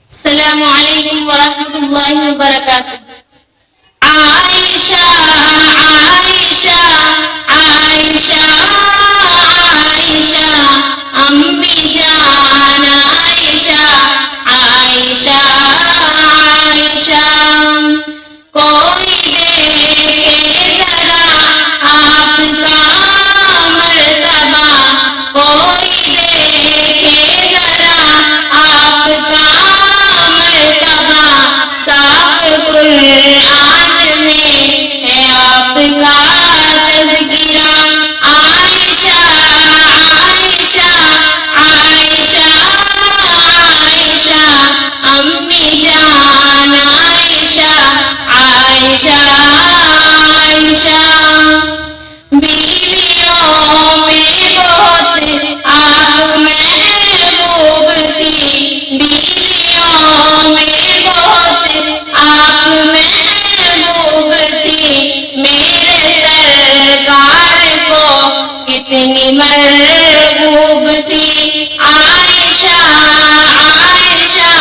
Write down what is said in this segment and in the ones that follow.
अस्सलामु अलैकुम वरहमतुल्लाहि वबरकातुह। आयशा आयशा आयशा आयशा अम्मी जान आयशा आयशा आयशा कोई देखे जरा आपका मर्तबा, कोई देखे जरा आपका मर्तबा, साफ कुरान में है आपका तज़किरा। आयशा आयशा आयशा आयशा अम्मी जान आयशा आयशा आयशा बीवियों में बहुत आप महबूब थी, बीवियों में बहुत आप महबूब थी, मेरे सरकार को कितनी महबूब थी। आयशा आयशा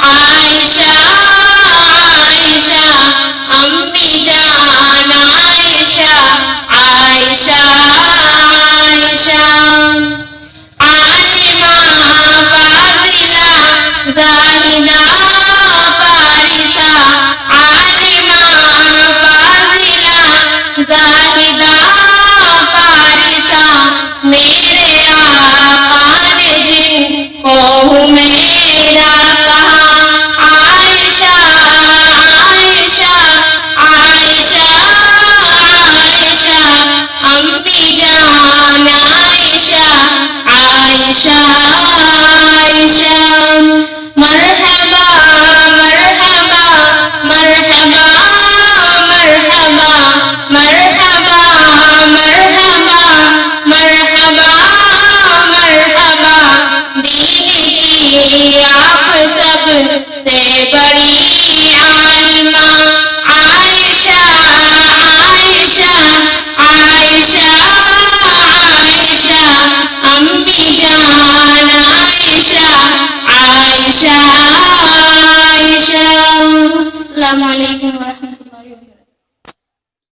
आयशा आयशा अम्मी जान आयशा आयशा आयशा आलिमा फाजिला ज़ाहिदा फारिसा, आलिमा फाजिला ज़ाहिदा फारिसा, मेरे आका ने जिनको मेरा कहा। आयशा आयशा आयशा आयशा अम्मी जान आयशा आयशा आयशा मरहबा मरहबा मरहबा मरहबा मरहबा मरहबा मरहबा मरहबा, दीन की आप सब से बड़ी आलिमा। आयशा आयशा आयशा आयशा अम्मी जान आयशा आयशा आयशा। अस्सलामु अलैकुम वरहमतुल्लाहि वबरकातुह।